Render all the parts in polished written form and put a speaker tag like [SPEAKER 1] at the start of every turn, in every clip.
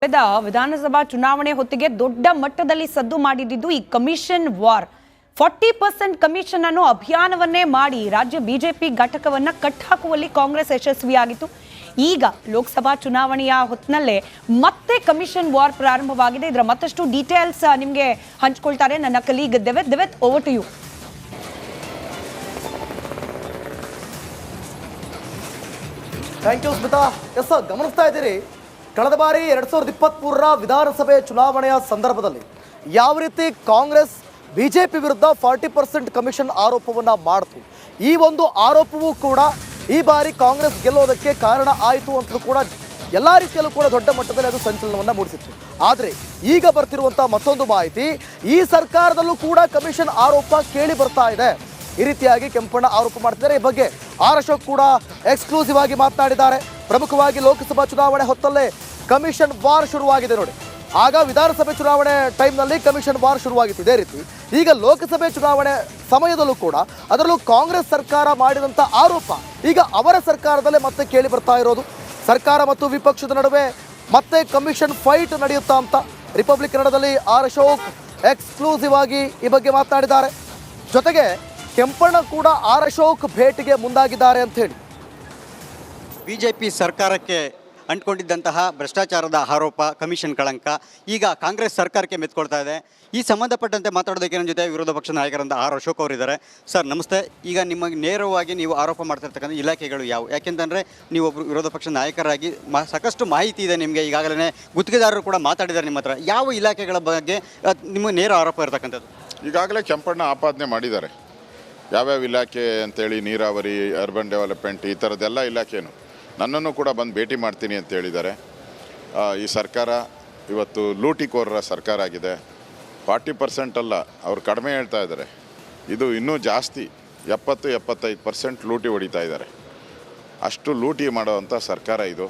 [SPEAKER 1] ವಿಧಾನಸಭಾ ಚುನಾವಣೆ ಹೊತ್ತಿಗೆ ದೊಡ್ಡ ಮಟ್ಟದಲ್ಲಿ ಸದ್ದು ಮಾಡಿದ್ದು ಈ ಕಮಿಷನ್ ವಾರ್ 40% ಕಮಿಷನ್ ಅನ್ನು ಅಭಿಯಾನವನ್ನೇ ಮಾಡಿ ರಾಜ್ಯ ಬಿಜೆಪಿ ಘಟಕವನ್ನ ಕಟ್ಟಾಕುವಲ್ಲಿ ಕಾಂಗ್ರೆಸ್ ಯಶಸ್ವಿಯಾಗಿತ್ತು. ಈಗ ಲೋಕಸಭಾ ಚುನಾವಣೆಯ ಹೊತ್ತಿನಲ್ಲೇ ಮತ್ತೆ ಕಮಿಷನ್ ವಾರ್ ಪ್ರಾರಂಭವಾಗಿದೆ. ಇದರ ಮತ್ತಷ್ಟು ಡೀಟೇಲ್ಸ್ ನಿಮಗೆ ಹಂಚಿಕೊಳ್ತಾರೆ ನನ್ನ ಕಲೀಗ್ ದೇವೇತ್. Over to you.
[SPEAKER 2] Thank you Smita. Yes ಗಮನಿಸ್ತಾ ಇದ್ದೀರಿ, ಕಳೆದ ಬಾರಿ 2023ರ ವಿಧಾನಸಭೆ ಚುನಾವಣೆಯ ಸಂದರ್ಭದಲ್ಲಿ ಯಾವ ರೀತಿ ಕಾಂಗ್ರೆಸ್ ಬಿಜೆಪಿ ವಿರುದ್ಧ 40% ಕಮಿಷನ್ ಆರೋಪವನ್ನು ಮಾಡಿತು. ಈ ಒಂದು ಆರೋಪವೂ ಕೂಡ ಈ ಬಾರಿ ಕಾಂಗ್ರೆಸ್ ಗೆಲ್ಲೋದಕ್ಕೆ ಕಾರಣ ಆಯಿತು ಅಂತಲೂ ಕೂಡ ಎಲ್ಲ ರೀತಿಯಲ್ಲೂ ಕೂಡ ದೊಡ್ಡ ಮಟ್ಟದಲ್ಲಿ ಅದು ಸಂಚಲನವನ್ನು ಮೂಡಿಸಿತ್ತು. ಆದರೆ ಈಗ ಬರ್ತಿರುವಂಥ ಮತ್ತೊಂದು ಮಾಹಿತಿ, ಈ ಸರ್ಕಾರದಲ್ಲೂ ಕೂಡ ಕಮಿಷನ್ ಆರೋಪ ಕೇಳಿ ಬರ್ತಾ ಇದೆ. ಈ ರೀತಿಯಾಗಿ ಕೆಂಪಣ್ಣ ಆರೋಪ ಮಾಡ್ತಿದ್ದಾರೆ. ಈ ಬಗ್ಗೆ ಆರ್ ಅಶೋಕ್ ಕೂಡ ಎಕ್ಸ್ಕ್ಲೂಸಿವ್ ಆಗಿ ಮಾತನಾಡಿದ್ದಾರೆ. ಪ್ರಮುಖವಾಗಿ ಲೋಕಸಭಾ ಚುನಾವಣೆ ಹೊತ್ತಲ್ಲೇ ಕಮಿಷನ್ ವಾರ್ ಶುರುವಾಗಿದೆ ನೋಡಿ. ಆಗ ವಿಧಾನಸಭೆ ಚುನಾವಣೆ ಟೈಮ್ನಲ್ಲಿ ಕಮಿಷನ್ ವಾರ್ ಶುರುವಾಗಿತ್ತು. ಇದೇ ರೀತಿ ಈಗ ಲೋಕಸಭೆ ಚುನಾವಣೆ ಸಮಯದಲ್ಲೂ ಕೂಡ ಅದರಲ್ಲೂ ಕಾಂಗ್ರೆಸ್ ಸರ್ಕಾರ ಮಾಡಿದಂಥ ಆರೋಪ ಈಗ ಅವರ ಸರ್ಕಾರದಲ್ಲೇ ಮತ್ತೆ ಕೇಳಿ ಬರ್ತಾ ಇರೋದು. ಸರ್ಕಾರ ಮತ್ತು ವಿಪಕ್ಷದ ನಡುವೆ ಮತ್ತೆ ಕಮಿಷನ್ ಫೈಟ್ ನಡೆಯುತ್ತಾ ಅಂತ ರಿಪಬ್ಲಿಕ್ ಕನ್ನಡದಲ್ಲಿ ಆರ್ ಅಶೋಕ್ ಎಕ್ಸ್ಕ್ಲೂಸಿವ್ ಆಗಿ ಈ ಬಗ್ಗೆ ಮಾತನಾಡಿದ್ದಾರೆ. ಜೊತೆಗೆ ಕೆಂಪಣ್ಣ ಕೂಡ ಆರ್ ಅಶೋಕ್ ಭೇಟಿಗೆ ಮುಂದಾಗಿದ್ದಾರೆ ಅಂತ ಹೇಳಿ.
[SPEAKER 3] ಬಿಜೆಪಿ ಸರ್ಕಾರಕ್ಕೆ ಅಂಟ್ಕೊಂಡಿದ್ದಂತಹ ಭ್ರಷ್ಟಾಚಾರದ ಆರೋಪ, ಕಮಿಷನ್ ಕಳಂಕ ಈಗ ಕಾಂಗ್ರೆಸ್ ಸರ್ಕಾರಕ್ಕೆ ಮೆತ್ಕೊಳ್ತಾ ಇದೆ. ಈ ಸಂಬಂಧಪಟ್ಟಂತೆ ಮಾತಾಡೋದಕ್ಕೆ ನನ್ನ ಜೊತೆ ವಿರೋಧ ಪಕ್ಷದ ನಾಯಕರಂತ ಆರ್ ಅಶೋಕ್ ಅವರಿದ್ದಾರೆ. ಸರ್ ನಮಸ್ತೆ. ಈಗ ನಿಮಗೆ ನೇರವಾಗಿ ನೀವು ಆರೋಪ ಮಾಡ್ತಿರ್ತಕ್ಕಂಥ ಇಲಾಖೆಗಳು ಯಾವುವು? ಯಾಕೆಂತಂದರೆ ನೀವು ಒಬ್ಬರು ವಿರೋಧ ಪಕ್ಷದ ನಾಯಕರಾಗಿ ಸಾಕಷ್ಟು ಮಾಹಿತಿ ಇದೆ ನಿಮಗೆ. ಈಗಾಗಲೇ ಗುತ್ತಿಗೆದಾರರು ಕೂಡ ಮಾತಾಡಿದ್ದಾರೆ ನಿಮ್ಮ ಹತ್ರ. ಯಾವ ಇಲಾಖೆಗಳ ಬಗ್ಗೆ ನಿಮಗೆ ನೇರ ಆರೋಪ ಇರತಕ್ಕಂಥದ್ದು?
[SPEAKER 4] ಈಗಾಗಲೇ ಕೆಂಪಣ್ಣ ಆಪಾದನೆ ಮಾಡಿದ್ದಾರೆ. ಯಾವ್ಯಾವ ಇಲಾಖೆ ಅಂತೇಳಿ, ನೀರಾವರಿ, ಅರ್ಬನ್ ಡೆವಲಪ್ಮೆಂಟ್, ಈ ಥರದ್ದೆಲ್ಲ ಇಲಾಖೆನೂ ನನ್ನನ್ನು ಕೂಡ ಬಂದು ಭೇಟಿ ಮಾಡ್ತೀನಿ ಅಂತ ಹೇಳಿದ್ದಾರೆ. ಈ ಸರ್ಕಾರ ಇವತ್ತು ಲೂಟಿಕೋರರ ಸರ್ಕಾರ ಆಗಿದೆ. 40% ಅಲ್ಲ, ಅವ್ರು ಕಡಿಮೆ ಹೇಳ್ತಾ ಇದ್ದಾರೆ. ಇದು ಇನ್ನೂ ಜಾಸ್ತಿ 70-75% ಲೂಟಿ ಹೊಡಿತಾ ಇದ್ದಾರೆ. ಅಷ್ಟು ಲೂಟಿ ಮಾಡೋವಂಥ ಸರ್ಕಾರ ಇದು.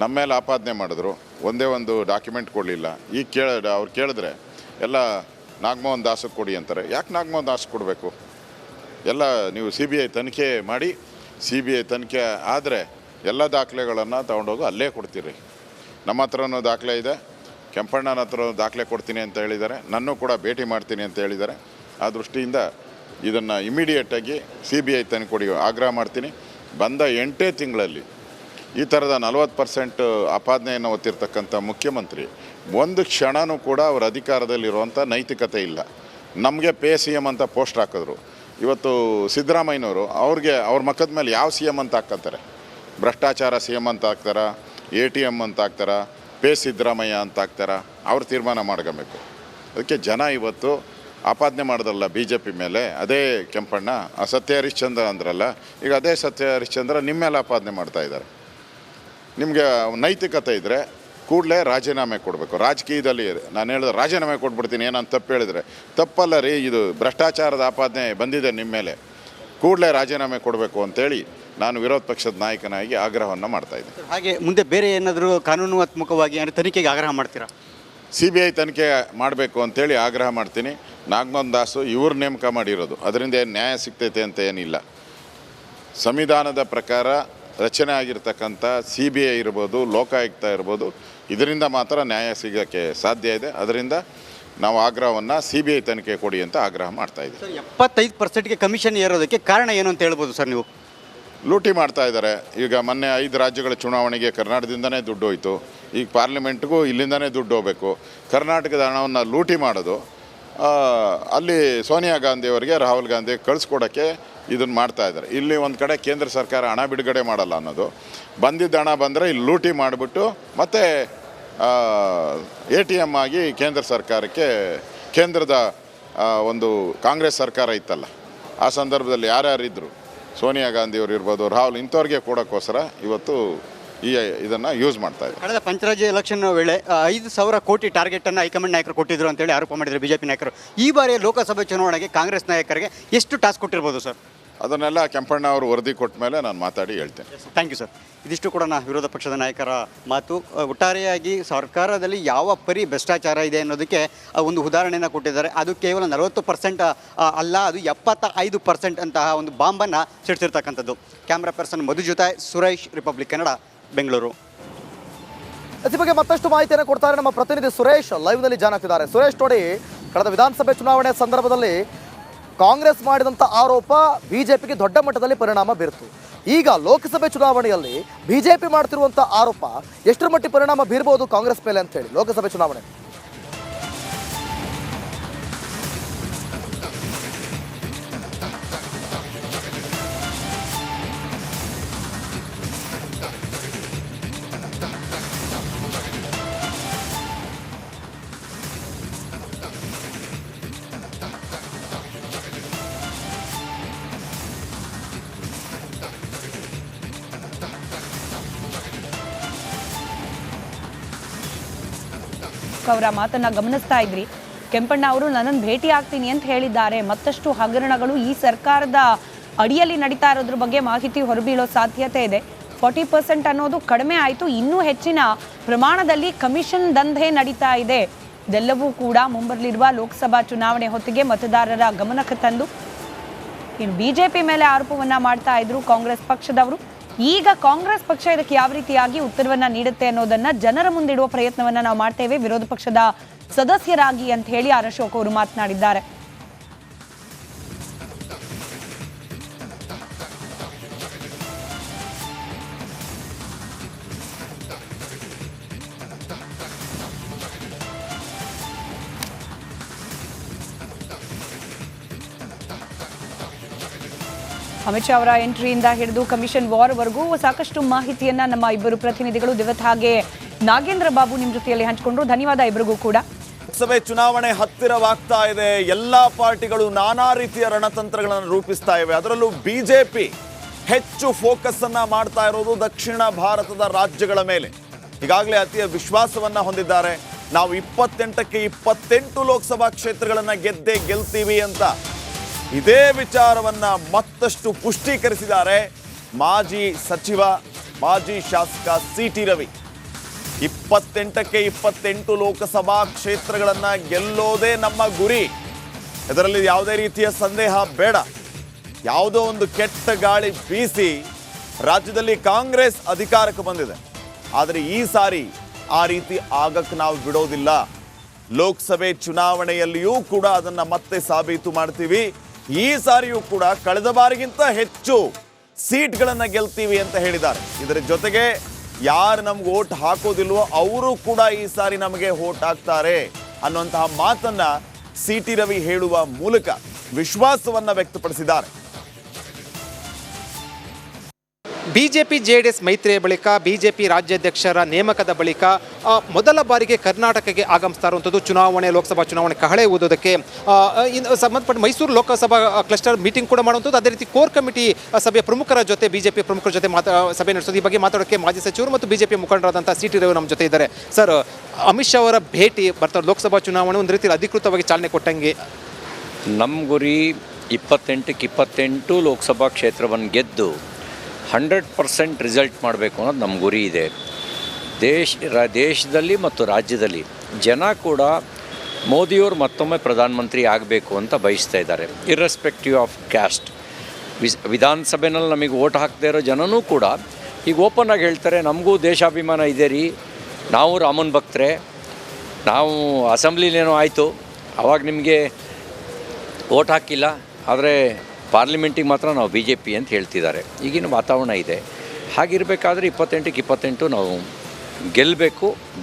[SPEAKER 4] ನಮ್ಮ ಮೇಲೆ ಆಪಾದನೆ ಮಾಡಿದ್ರು, ಒಂದೇ ಒಂದು ಡಾಕ್ಯುಮೆಂಟ್ ಕೊಡಲಿಲ್ಲ. ಈಗ ಅವ್ರು ಕೇಳಿದ್ರೆ ಎಲ್ಲ ನಾಗಮೋಹನ್ ದಾಸಕ್ಕೆ ಕೊಡಿ ಅಂತಾರೆ. ಯಾಕೆ ನಾಗಮೋಹನ್ ದಾಸ್ ಕೊಡಬೇಕು? ಎಲ್ಲ ನೀವು CBI ತನಿಖೆ ಮಾಡಿ, CBI ತನಿಖೆ ಆದರೆ ಎಲ್ಲ ದಾಖಲೆಗಳನ್ನು ತೊಗೊಂಡೋಗಿ ಅಲ್ಲೇ ಕೊಡ್ತೀರಿ. ನಮ್ಮ ಹತ್ರನೂ ದಾಖಲೆ ಇದೆ, ಕೆಂಪಣ್ಣನ ಹತ್ರ ದಾಖಲೆ ಕೊಡ್ತೀನಿ ಅಂತ ಹೇಳಿದ್ದಾರೆ. ನನ್ನೂ ಕೂಡ ಭೇಟಿ ಮಾಡ್ತೀನಿ ಅಂತ ಹೇಳಿದ್ದಾರೆ. ಆ ದೃಷ್ಟಿಯಿಂದ ಇದನ್ನು ಇಮಿಡಿಯೇಟಾಗಿ CBI ತನಿಖೆ ಕೊಡಿ ಆಗ್ರಹ ಮಾಡ್ತೀನಿ. ಬಂದ 8 ತಿಂಗಳಲ್ಲಿ ಈ ಥರದ 40% ಆಪಾದನೆಯನ್ನು ಹೊತ್ತಿರ್ತಕ್ಕಂಥ ಮುಖ್ಯಮಂತ್ರಿ ಒಂದು ಕ್ಷಣವೂ ಕೂಡ ಅವರ ಅಧಿಕಾರದಲ್ಲಿರುವಂಥ ನೈತಿಕತೆ ಇಲ್ಲ. ನಮಗೆ CM ಅಂತ ಪೋಸ್ಟ್ ಹಾಕಿದ್ರು. ಇವತ್ತು ಸಿದ್ದರಾಮಯ್ಯನವರು ಅವ್ರ ಮಕ್ಕದ ಮೇಲೆ ಯಾವ CM ಅಂತ ಹಾಕ್ತಾರೆ? ಭ್ರಷ್ಟಾಚಾರ CM ಅಂತ ಹಾಕ್ತಾರ, ATM ಅಂತ ಹಾಕ್ತಾರ, ಸಿದ್ದರಾಮಯ್ಯ ಅಂತ ಹಾಕ್ತಾರ? ಅವ್ರು ತೀರ್ಮಾನ ಮಾಡ್ಕೊಬೇಕು. ಅದಕ್ಕೆ ಜನ ಇವತ್ತು ಆಪಾದನೆ ಮಾಡೋದಲ್ಲ BJP ಮೇಲೆ. ಅದೇ ಕೆಂಪಣ್ಣ ಸತ್ಯ ಹರಿಶ್ಚಂದ್ರ ಅಂದ್ರಲ್ಲ, ಈಗ ಅದೇ ಸತ್ಯ ಹರಿಶ್ಚಂದ್ರ ನಿಮ್ಮ ಮೇಲೆ ಆಪಾದನೆ ಮಾಡ್ತಾ ಇದ್ದಾರೆ. ನಿಮಗೆ ನೈತಿಕತೆ ಇದ್ದರೆ ಕೂಡಲೇ ರಾಜೀನಾಮೆ ಕೊಡಬೇಕು. ರಾಜಕೀಯದಲ್ಲಿ ನಾನು ಹೇಳಿದ್ರೆ ರಾಜೀನಾಮೆ ಕೊಟ್ಬಿಡ್ತೀನಿ ಏನಂತ ತಪ್ಪು ಹೇಳಿದರೆ ತಪ್ಪಲ್ಲ ರೀ. ಇದು ಭ್ರಷ್ಟಾಚಾರದ ಆಪಾದನೆ ಬಂದಿದೆ ನಿಮ್ಮ ಮೇಲೆ, ಕೂಡಲೇ ರಾಜೀನಾಮೆ ಕೊಡಬೇಕು ಅಂತೇಳಿ ನಾನು ವಿರೋಧ ಪಕ್ಷದ ನಾಯಕನಾಗಿ ಆಗ್ರಹವನ್ನು ಮಾಡ್ತಾಯಿದ್ದೆ.
[SPEAKER 3] ಹಾಗೆ ಮುಂದೆ ಬೇರೆ ಏನಾದರೂ ಕಾನೂನಾತ್ಮಕವಾಗಿ ತನಿಖೆಗೆ ಆಗ್ರಹ ಮಾಡ್ತೀರಾ?
[SPEAKER 4] CBI ತನಿಖೆ ಮಾಡಬೇಕು ಅಂತೇಳಿ ಆಗ್ರಹ ಮಾಡ್ತೀನಿ. ನಾಗಮೋಹನ್ ದಾಸು ಇವ್ರು ನೇಮಕ ಮಾಡಿರೋದು, ಅದರಿಂದ ಏನು ನ್ಯಾಯ ಸಿಗ್ತೈತೆ ಅಂತ ಏನಿಲ್ಲ. ಸಂವಿಧಾನದ ಪ್ರಕಾರ ರಚನೆ ಆಗಿರ್ತಕ್ಕಂಥ CBI ಇರ್ಬೋದು, ಲೋಕಾಯುಕ್ತ ಇರ್ಬೋದು, ಇದರಿಂದ ಮಾತ್ರ ನ್ಯಾಯ ಸಿಗೋಕ್ಕೆ ಸಾಧ್ಯ ಇದೆ. ಅದರಿಂದ ನಾವು ಆಗ್ರಹವನ್ನು CBI ತನಿಖೆ ಕೊಡಿ ಅಂತ ಆಗ್ರಹ ಮಾಡ್ತಾಯಿದ್ದೀವಿ.
[SPEAKER 3] 75%ಗೆ ಕಮಿಷನ್ ಏರೋದಕ್ಕೆ ಕಾರಣ ಏನು ಅಂತ ಹೇಳ್ಬೋದು ಸರ್ ನೀವು?
[SPEAKER 4] ಲೂಟಿ ಮಾಡ್ತಾ ಇದ್ದಾರೆ. ಈಗ ಮೊನ್ನೆ 5 ರಾಜ್ಯಗಳ ಚುನಾವಣೆಗೆ ಕರ್ನಾಟಕದಿಂದನೇ ದುಡ್ಡು ಹೋಯಿತು. ಈಗ ಪಾರ್ಲಿಮೆಂಟ್ಗೂ ಇಲ್ಲಿಂದನೇ ದುಡ್ಡು ಹೋಗಬೇಕು. ಕರ್ನಾಟಕದ ಹಣವನ್ನು ಲೂಟಿ ಮಾಡೋದು, ಅಲ್ಲಿ ಸೋನಿಯಾ ಗಾಂಧಿಯವರಿಗೆ, ರಾಹುಲ್ ಗಾಂಧಿ ಕಳಿಸ್ಕೊಡೋಕ್ಕೆ ಇದನ್ನು ಮಾಡ್ತಾ ಇದ್ದಾರೆ. ಇಲ್ಲಿ ಒಂದು ಕಡೆ ಕೇಂದ್ರ ಸರ್ಕಾರ ಹಣ ಬಿಡುಗಡೆ ಮಾಡಲ್ಲ ಅನ್ನೋದು, ಬಂದಿದ್ದ ಹಣ ಬಂದರೆ ಇಲ್ಲಿ ಲೂಟಿ ಮಾಡಿಬಿಟ್ಟು ಮತ್ತೆ ATM ಆಗಿ ಕೇಂದ್ರ ಸರ್ಕಾರಕ್ಕೆ, ಕೇಂದ್ರದ ಒಂದು ಕಾಂಗ್ರೆಸ್ ಸರ್ಕಾರ ಇತ್ತಲ್ಲ ಆ ಸಂದರ್ಭದಲ್ಲಿ ಯಾರ್ಯಾರಿದ್ದರು, ಸೋನಿಯಾ ಗಾಂಧಿಯವರು ಇರ್ಬೋದು, ರಾಹುಲ್, ಇಂಥವ್ರಿಗೆ ಕೊಡೋಕ್ಕೋಸ್ಕರ ಇವತ್ತು ಇದನ್ನು ಯೂಸ್ ಮಾಡ್ತಾ ಇದ್ದಾರೆ.
[SPEAKER 3] ಕಳೆದ ಪಂಚರಾಜ್ಯ ಎಲೆಕ್ಷನ್ ವೇಳೆ 5,000 ಕೋಟಿ ಟಾರ್ಗೆಟನ್ನು ಹೈಕಮಾಂಡ್ ನಾಯಕರು ಕೊಟ್ಟಿದ್ರು ಅಂತೇಳಿ ಆರೋಪ ಮಾಡಿದ್ರು BJP ನಾಯಕರು. ಈ ಬಾರಿ ಲೋಕಸಭೆ ಚುನಾವಣೆಗೆ ಕಾಂಗ್ರೆಸ್ ನಾಯಕರಿಗೆ ಎಷ್ಟು ಟಾಸ್ಕ್ ಕೊಟ್ಟಿರ್ಬೋದು ಸರ್?
[SPEAKER 4] ಅದನ್ನೆಲ್ಲ ಕೆಂಪಣ್ಣ ಅವರು ವರದಿ ಕೊಟ್ಟ ಮೇಲೆ ನಾನು ಮಾತಾಡಿ ಹೇಳ್ತೇನೆ.
[SPEAKER 3] Thank you sir. ಇದಿಷ್ಟು ಕೂಡ ವಿರೋಧ ಪಕ್ಷದ ನಾಯಕರ ಮಾತು. ಒಟ್ಟಾರೆಯಾಗಿ ಸರ್ಕಾರದಲ್ಲಿ ಯಾವ ಪರಿ ಭ್ರಷ್ಟಾಚಾರ ಇದೆ ಅನ್ನೋದಕ್ಕೆ ಒಂದು ಉದಾಹರಣೆಯನ್ನು ಕೊಟ್ಟಿದ್ದಾರೆ. ಅದು ಕೇವಲ 40% ಅಲ್ಲ, ಅದು 75% ಅಂತಹ ಒಂದು ಬಾಂಬನ್ನು ಸಿಡಿಸಿರ್ತಕ್ಕಂಥದ್ದು. ಕ್ಯಾಮ್ರಾ ಪರ್ಸನ್ ಮಧು ಜೊತೆ ಸುರೇಶ್, ರಿಪಬ್ಲಿಕ್ ಕನ್ನಡ, ಬೆಂಗಳೂರು.
[SPEAKER 2] ಈ ಬಗ್ಗೆ ಮತ್ತಷ್ಟು ಮಾಹಿತಿಯನ್ನು ಕೊಡ್ತಾರೆ ನಮ್ಮ ಪ್ರತಿನಿಧಿ ಸುರೇಶ್ ಲೈವ್ನಲ್ಲಿ ಜಾಯ್ನ್ ಆಗ್ತಿದ್ದಾರೆ. ಸುರೇಶ್, ನೋಡಿ, ಕಳೆದ ವಿಧಾನಸಭೆ ಚುನಾವಣೆ ಸಂದರ್ಭದಲ್ಲಿ ಕಾಂಗ್ರೆಸ್ ಮಾಡಿದಂಥ ಆರೋಪ ಬಿಜೆಪಿಗೆ ದೊಡ್ಡ ಮಟ್ಟದಲ್ಲಿ ಪರಿಣಾಮ ಬೀರ್ತು. ಈಗ ಲೋಕಸಭೆ ಚುನಾವಣೆಯಲ್ಲಿ ಬಿಜೆಪಿ ಮಾಡ್ತಿರುವಂಥ ಆರೋಪ ಎಷ್ಟರ ಮಟ್ಟಿಗೆ ಪರಿಣಾಮ ಬೀರ್ಬೋದು ಕಾಂಗ್ರೆಸ್ ಮೇಲೆ ಅಂತ ಹೇಳಿ ಲೋಕಸಭೆ ಚುನಾವಣೆ?
[SPEAKER 1] ಅವರ ಮಾತನ್ನ ಗಮನಿಸ್ತಾ ಇದ್ರಿ. ಕೆಂಪಣ್ಣ ಅವರು ನನ್ನನ್ನು ಭೇಟಿ ಆಗ್ತೀನಿ ಅಂತ ಹೇಳಿದ್ದಾರೆ. ಮತ್ತಷ್ಟು ಹಗರಣಗಳು ಈ ಸರ್ಕಾರದ ಅಡಿಯಲ್ಲಿ ನಡೀತಾ ಇರೋದ್ರ ಬಗ್ಗೆ ಮಾಹಿತಿ ಹೊರಬೀಳೋ ಸಾಧ್ಯತೆ ಇದೆ. 40% ಅನ್ನೋದು ಕಡಿಮೆ ಆಯಿತು, ಇನ್ನೂ ಹೆಚ್ಚಿನ ಪ್ರಮಾಣದಲ್ಲಿ ಕಮಿಷನ್ ದಂಧೆ ನಡೀತಾ ಇದೆ. ಇದೆಲ್ಲವೂ ಕೂಡ ಮುಂಬರಲಿರುವ ಲೋಕಸಭಾ ಚುನಾವಣೆ ಹೊತ್ತಿಗೆ ಮತದಾರರ ಗಮನಕ್ಕೆ ತಂದು ಇನ್ನು ಬಿಜೆಪಿ ಮೇಲೆ ಆರೋಪವನ್ನ ಮಾಡ್ತಾ ಇದ್ರು ಕಾಂಗ್ರೆಸ್ ಪಕ್ಷದವರು. ಈಗ ಕಾಂಗ್ರೆಸ್ ಪಕ್ಷ ಇದಕ್ಕೆ ಯಾವ ರೀತಿಯಾಗಿ ಉತ್ತರವನ್ನ ನೀಡುತ್ತೆ ಅನ್ನೋದನ್ನ ಜನರ ಮುಂದಿಡುವ ಪ್ರಯತ್ನವನ್ನ ನಾವು ಮಾಡ್ತೇವೆ ವಿರೋಧ ಪಕ್ಷದ ಸದಸ್ಯರಾಗಿ ಅಂತ ಹೇಳಿ ಆರ್ ಅಶೋಕ್ ಅವರು ಮಾತನಾಡಿದ್ದಾರೆ. ಅಮಿತ್ ಶಾ ಅವರ ಎಂಟ್ರಿಯಿಂದ ಹಿಡಿದು ಕಮಿಷನ್ ವಾರ್ವರೆಗೂ ಸಾಕಷ್ಟು ಮಾಹಿತಿಯನ್ನ ನಮ್ಮ ಇಬ್ಬರು ಪ್ರತಿನಿಧಿಗಳು ದಿವತ್ ಹಾಗೆ ನಾಗೇಂದ್ರ ಬಾಬು ನಿಮ್ಮ ಜೊತೆಯಲ್ಲಿ ಹಂಚಿಕೊಂಡ್ರು. ಧನ್ಯವಾದ ಇಬ್ಬರಿಗೂ ಕೂಡ.
[SPEAKER 5] ಲೋಕಸಭೆ ಚುನಾವಣೆ ಹತ್ತಿರವಾಗ್ತಾ ಇದೆ. ಎಲ್ಲಾ ಪಾರ್ಟಿಗಳು ನಾನಾ ರೀತಿಯ ರಣತಂತ್ರಗಳನ್ನು ರೂಪಿಸ್ತಾ ಇವೆ. ಅದರಲ್ಲೂ ಬಿಜೆಪಿ ಹೆಚ್ಚು ಫೋಕಸ್ ಅನ್ನ ಮಾಡ್ತಾ ಇರೋದು ದಕ್ಷಿಣ ಭಾರತದ ರಾಜ್ಯಗಳ ಮೇಲೆ. ಈಗಾಗಲೇ ಅತಿಯ ವಿಶ್ವಾಸವನ್ನ ಹೊಂದಿದ್ದಾರೆ. ನಾವು 28ಕ್ಕೆ 28 ಲೋಕಸಭಾ ಕ್ಷೇತ್ರಗಳನ್ನ ಗೆಲ್ತೀವಿ ಅಂತ ಇದೇ ವಿಚಾರವನ್ನ ಮತ್ತಷ್ಟು ಪುಷ್ಟೀಕರಿಸಿದ್ದಾರೆ ಮಾಜಿ ಸಚಿವ, ಮಾಜಿ ಶಾಸಕ ಸಿ.ಟಿ. ರವಿ. 28ಕ್ಕೆ 28 ಲೋಕಸಭಾ ಕ್ಷೇತ್ರಗಳನ್ನ ಗೆಲ್ಲೋದೇ ನಮ್ಮ ಗುರಿ. ಇದರಲ್ಲಿ ಯಾವುದೇ ರೀತಿಯ ಸಂದೇಹ ಬೇಡ. ಯಾವುದೋ ಒಂದು ಕೆಟ್ಟ ಗಾಳಿ ಬೀಸಿ ರಾಜ್ಯದಲ್ಲಿ ಕಾಂಗ್ರೆಸ್ ಅಧಿಕಾರಕ್ಕೆ ಬಂದಿದೆ. ಆದರೆ ಈ ಸಾರಿ ಆ ರೀತಿ ಆಗಕ್ಕೆ ನಾವು ಬಿಡೋದಿಲ್ಲ. ಲೋಕಸಭೆ ಚುನಾವಣೆಯಲ್ಲಿಯೂ ಕೂಡ ಅದನ್ನ ಮತ್ತೆ ಸಾಬೀತು ಮಾಡ್ತೀವಿ. ಈ ಸಾರಿಯೂ ಕೂಡ ಕಳೆದ ಬಾರಿಗಿಂತ ಹೆಚ್ಚು ಸೀಟ್ಗಳನ್ನು ಗೆಲ್ತೀವಿ ಅಂತ ಹೇಳಿದ್ದಾರೆ. ಇದರ ಜೊತೆಗೆ ಯಾರು ನಮ್ಗೆ ವೋಟ್ ಹಾಕೋದಿಲ್ವೋ ಅವರು ಕೂಡ ಈ ಸಾರಿ ನಮಗೆ ವೋಟ್ ಹಾಕ್ತಾರೆ ಅನ್ನುವಂತಹ ಮಾತನ್ನ ಸಿ.ಟಿ. ರವಿ ಹೇಳುವ ಮೂಲಕ ವಿಶ್ವಾಸವನ್ನ ವ್ಯಕ್ತಪಡಿಸಿದ್ದಾರೆ.
[SPEAKER 6] ಬಿಜೆಪಿ ಜೆಡಿಎಸ್ ಮೈತ್ರಿಯ ಬಳಿಕ ಬಿಜೆಪಿ ರಾಜ್ಯಾಧ್ಯಕ್ಷರ ನೇಮಕದ ಬಳಿಕ ಮೊದಲ ಬಾರಿಗೆ ಕರ್ನಾಟಕಕ್ಕೆ ಆಗಮಿಸ್ತಾ ಇರುವಂಥದ್ದು ಚುನಾವಣೆ, ಲೋಕಸಭಾ ಚುನಾವಣೆ ಕಹಳೆ ಊದೋದಕ್ಕೆ ಸಂಬಂಧಪಟ್ಟ ಮೈಸೂರು ಲೋಕಸಭಾ ಕ್ಲಸ್ಟರ್ ಮೀಟಿಂಗ್ ಕೂಡ ಮಾಡುವಂಥದ್ದು. ಅದೇ ರೀತಿ ಕೋರ್ ಕಮಿಟಿ ಸಭೆಯ ಪ್ರಮುಖರ ಜೊತೆ ಬಿಜೆಪಿ ಪ್ರಮುಖರ ಜೊತೆ ಸಭೆ ನಡೆಸೋದು. ಈ ಬಗ್ಗೆ ಮಾತಾಡೋಕ್ಕೆ ಮಾಜಿ ಸಚಿವರು ಮತ್ತು ಬಿಜೆಪಿ ಮುಖಂಡರಾದಂಥ ಸಿ.ಟಿ. ರವಿ ನಮ್ಮ ಜೊತೆ ಇದ್ದಾರೆ. ಸರ್, ಅಮಿತ್ ಶಾ ಅವರ ಭೇಟಿ ಬರ್ತಾರೆ, ಲೋಕಸಭಾ ಚುನಾವಣೆ ಒಂದು ರೀತಿಯಲ್ಲಿ ಅಧಿಕೃತವಾಗಿ ಚಾಲನೆ ಕೊಟ್ಟಂಗೆ.
[SPEAKER 7] ನಮ್ಮ ಗುರಿ 28ಕ್ಕೆ 28 ಲೋಕಸಭಾ ಕ್ಷೇತ್ರವನ್ನು ಗೆದ್ದು 100% ರಿಸಲ್ಟ್ ಮಾಡಬೇಕು ಅನ್ನೋದು ನಮ್ಮ ಗುರಿ ಇದೆ. ದೇಶದಲ್ಲಿ ಮತ್ತು ರಾಜ್ಯದಲ್ಲಿ ಜನ ಕೂಡ ಮೋದಿಯವರು ಮತ್ತೊಮ್ಮೆ ಪ್ರಧಾನಮಂತ್ರಿ ಆಗಬೇಕು ಅಂತ ಬಯಸ್ತಾ ಇದ್ದಾರೆ, ಇರ್ರೆಸ್ಪೆಕ್ಟಿವ್ ಆಫ್ ಕ್ಯಾಸ್ಟ್. ವಿಧಾನಸಭೆಯಲ್ಲಿ ನಮಗೆ ವೋಟ್ ಹಾಕದೇ ಇರೋ ಜನನೂ ಕೂಡ ಈಗ ಓಪನ್ ಆಗಿ ಹೇಳ್ತಾರೆ, ನಮಗೂ ದೇಶಾಭಿಮಾನ ಇದೆ ರೀ, ನಾವು ರಾಮನ ಭಕ್ತರೆ, ನಾವು ಅಸೆಂಬ್ಲಿಲೇನೋ ಆಯಿತು ಆವಾಗ ನಿಮಗೆ ವೋಟ್ ಹಾಕಿಲ್ಲ, ಆದರೆ ಪಾರ್ಲಿಮೆಂಟಿಗೆ ಮಾತ್ರ ನಾವು BJP ಅಂತ ಹೇಳ್ತಿದ್ದಾರೆ. ಈಗಿನ ವಾತಾವರಣ ಇದೆ. ಹಾಗಿರಬೇಕಾದ್ರೆ 28ಕ್ಕೆ 28 ನಾವು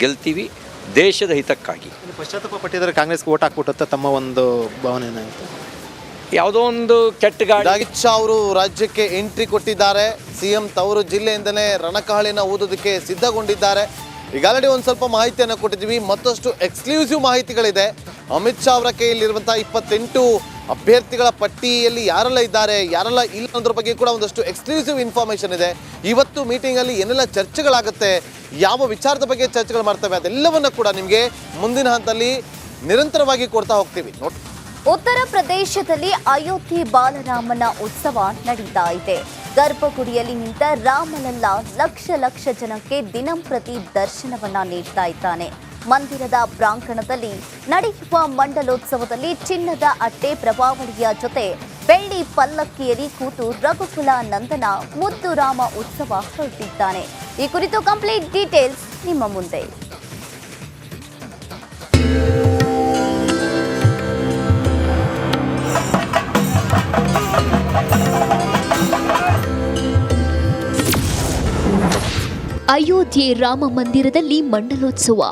[SPEAKER 7] ಗೆಲ್ತೀವಿ ದೇಶದ ಹಿತಕ್ಕಾಗಿ.
[SPEAKER 6] ಪಶ್ಚಾತ್ತಾಪ ಪಟ್ಟಿದ್ದಾರೆ ಕಾಂಗ್ರೆಸ್ಗೆ ವೋಟ್ ಹಾಕ್ಬಿಟ್ಟು ತಮ್ಮ ಒಂದು ಭಾವನೆ
[SPEAKER 7] ಯಾವುದೋ ಒಂದು ಕೆಟ್ಟ ಗಾಳಿ.
[SPEAKER 8] ಅಮಿತ್ ಶಾ ಅವರು ರಾಜ್ಯಕ್ಕೆ ಎಂಟ್ರಿ ಕೊಟ್ಟಿದ್ದಾರೆ. CM ತವರು ಜಿಲ್ಲೆಯಿಂದಲೇ ರಣಕಹಳಿನ ಊದೋದಕ್ಕೆ ಸಿದ್ಧಗೊಂಡಿದ್ದಾರೆ. ಈಗಾಗಲೇ ಒಂದು ಸ್ವಲ್ಪ ಮಾಹಿತಿಯನ್ನು ಕೊಟ್ಟಿದ್ದೀವಿ. ಮತ್ತಷ್ಟು ಎಕ್ಸ್ಕ್ಲೂಸಿವ್ ಮಾಹಿತಿಗಳಿದೆ. ಅಮಿತ್ ಶಾ ಅವರ ಕೈಯಲ್ಲಿರುವಂಥ 28 ಅಭ್ಯರ್ಥಿಗಳ ಪಟ್ಟಿಯಲ್ಲಿ ಯಾರೆಲ್ಲ ಇದ್ದಾರೆ, ಯಾರೆಲ್ಲ ಇಲ್ಲ ಅನ್ನೋದ್ರ ಬಗ್ಗೆ ಕೂಡ ಒಂದಷ್ಟು ಎಕ್ಸ್ಕ್ಲೂಸಿವ್ ಇನ್ಫಾರ್ಮೇಷನ್ ಇದೆ. ಇವತ್ತು ಮೀಟಿಂಗಲ್ಲಿ ಏನೆಲ್ಲ ಚರ್ಚೆಗಳಾಗುತ್ತೆ, ಯಾವ ವಿಚಾರದ ಬಗ್ಗೆ ಚರ್ಚೆಗಳು ಮಾಡ್ತವೆ, ಅದೆಲ್ಲವನ್ನ ಕೂಡ ನಿಮಗೆ ಮುಂದಿನ ಹಂತದಲ್ಲಿ ನಿರಂತರವಾಗಿ ಕೊಡ್ತಾ ಹೋಗ್ತೀವಿ.
[SPEAKER 9] ಉತ್ತರ ಪ್ರದೇಶದಲ್ಲಿ ಅಯೋಧ್ಯೆ ಬಾಲರಾಮನ ಉತ್ಸವ ನಡೀತಾ ಇದೆ. ಗರ್ಭಗುಡಿಯಲ್ಲಿ ನಿಂತ ರಾಮಲಲ್ಲ ಲಕ್ಷ ಜನಕ್ಕೆ ದಿನಂಪ್ರತಿ ದರ್ಶನವನ್ನ ನೀಡ್ತಾ ಇದ್ದಾನೆ. ಮಂದಿರದ ಪ್ರಾಂಗಣದಲ್ಲಿ ನಡೆಯುವ ಮಂಡಲೋತ್ಸವದಲ್ಲಿ ಚಿನ್ನದ ಅಟ್ಟೆ ಪ್ರಭಾವಳಿಯ ಜೊತೆ ಬೆಳ್ಳಿ ಪಲ್ಲಕ್ಕಿಯಲ್ಲಿ ಕೂತು ರಘುಕುಲ ನಂದನ ಮುದ್ದು ರಾಮ ಉತ್ಸವ ಹೊರಟಿದ್ದಾನೆ. ಈ ಕುರಿತು ಕಂಪ್ಲೀಟ್ ಡೀಟೇಲ್ಸ್ ನಿಮ್ಮ ಮುಂದೆ. ಅಯೋಧ್ಯೆ ರಾಮ ಮಂದಿರದಲ್ಲಿ ಮಂಡಲೋತ್ಸವ.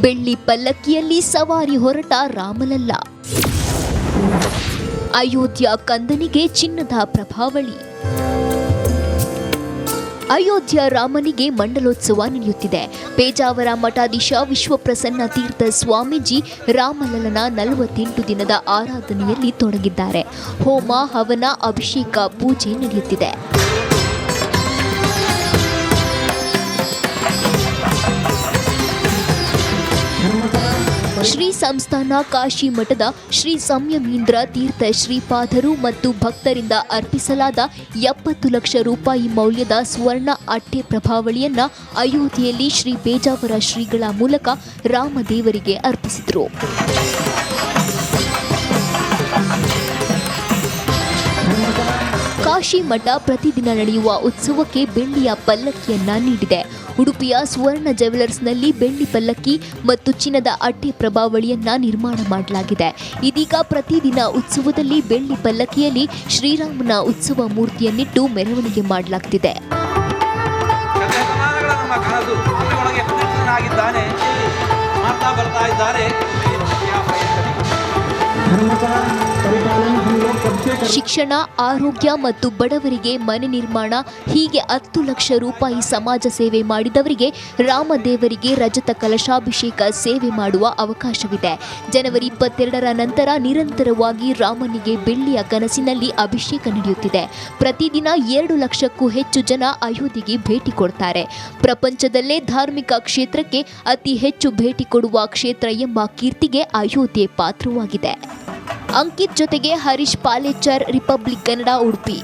[SPEAKER 9] ಬೆಳ್ಳಿ ಪಲ್ಲಕ್ಕಿಯಲ್ಲಿ ಸವಾರಿ ಹೊರಟ ರಾಮಲಲ್ಲ. ಅಯೋಧ್ಯ ಕಂದನಿಗೆ ಚಿನ್ನದ ಪ್ರಭಾವಳಿ. ಅಯೋಧ್ಯ ರಾಮನಿಗೆ ಮಂಡಲೋತ್ಸವ ನಡೆಯುತ್ತಿದೆ. ಪೇಜಾವರ ಮಠಾಧೀಶ ವಿಶ್ವಪ್ರಸನ್ನ ತೀರ್ಥ ಸ್ವಾಮೀಜಿ ರಾಮಲಲ್ಲನ 48 ದಿನದ ಆರಾಧನೆಯಲ್ಲಿ ತೊಡಗಿದ್ದಾರೆ. ಹೋಮ, ಹವನ, ಅಭಿಷೇಕ, ಪೂಜೆ ನಡೆಯುತ್ತಿದೆ. ಶ್ರೀ ಸಂಸ್ಥಾನ ಕಾಶಿ ಮಠದ ಶ್ರೀ ಸಂಯಮೀಂದ್ರ ತೀರ್ಥ ಶ್ರೀಪಾದರು ಮತ್ತು ಭಕ್ತರಿಂದ ಅರ್ಪಿಸಲಾದ 70 ಲಕ್ಷ ರೂಪಾಯಿ ಮೌಲ್ಯದ ಸ್ವರ್ಣ ಅಟ್ಟೆ ಪ್ರಭಾವಳಿಯನ್ನ ಅಯೋಧ್ಯೆಯಲ್ಲಿ ಶ್ರೀ ಪೇಜಾವರ ಶ್ರೀಗಳ ಮೂಲಕ ರಾಮದೇವರಿಗೆ ಅರ್ಪಿಸಿದರು. ಕಾಶಿ ಮಠ ಪ್ರತಿದಿನ ನಡೆಯುವ ಉತ್ಸವಕ್ಕೆ ಬೆಳ್ಳಿಯ ಪಲ್ಲಕ್ಕಿಯನ್ನ ನೀಡಿದೆ. ಉಡುಪಿಯ ಸುವರ್ಣ ಜ್ಯುವೆಲರ್ಸ್ನಲ್ಲಿ ಬೆಳ್ಳಿ ಪಲ್ಲಕ್ಕಿ ಮತ್ತು ಚಿನ್ನದ ಅಟ್ಟೆ ಪ್ರಭಾವಳಿಯನ್ನ ನಿರ್ಮಾಣ ಮಾಡಲಾಗಿದೆ. ಇದೀಗ ಪ್ರತಿದಿನ ಉತ್ಸವದಲ್ಲಿ ಬೆಳ್ಳಿ ಪಲ್ಲಕ್ಕಿಯಲ್ಲಿ ಶ್ರೀರಾಮನ ಉತ್ಸವ ಮೂರ್ತಿಯನ್ನಿಟ್ಟು ಮೆರವಣಿಗೆ ಮಾಡಲಾಗುತ್ತಿದೆ. ಶಿಕ್ಷಣ, ಆರೋಗ್ಯ ಮತ್ತು ಬಡವರಿಗೆ ಮನೆ ನಿರ್ಮಾಣ ಹೀಗೆ 10 ಲಕ್ಷ ರೂಪಾಯಿ ಸಮಾಜ ಸೇವೆ ಮಾಡಿದವರಿಗೆ ರಾಮದೇವರಿಗೆ ರಜತ ಕಲಶಾಭಿಷೇಕ ಸೇವೆ ಮಾಡುವ ಅವಕಾಶವಿದೆ. ಜನವರಿ 22ರ ನಂತರ ನಿರಂತರವಾಗಿ ರಾಮನಿಗೆ ಬೆಳ್ಳಿಯ ಕನಸಿನಲ್ಲಿ ಅಭಿಷೇಕ ನಡೆಯುತ್ತಿದೆ. ಪ್ರತಿದಿನ 2 ಲಕ್ಷಕ್ಕೂ ಹೆಚ್ಚು ಜನ ಅಯೋಧ್ಯೆಗೆ ಭೇಟಿ ಕೊಡ್ತಾರೆ. ಪ್ರಪಂಚದಲ್ಲೇ ಧಾರ್ಮಿಕ ಕ್ಷೇತ್ರಕ್ಕೆ ಅತಿ ಹೆಚ್ಚು ಭೇಟಿ ಕೊಡುವ ಕ್ಷೇತ್ರ ಎಂಬ ಕೀರ್ತಿಗೆ ಅಯೋಧ್ಯೆ ಪಾತ್ರವಾಗಿದೆ. ಅಂಕಿತ್ ಜೊತೆಗೆ ಹರೀಶ್ ಪಾಲೇಚರ್, ರಿಪಬ್ಲಿಕ್ ಕನ್ನಡ, ಉಡುಪಿ.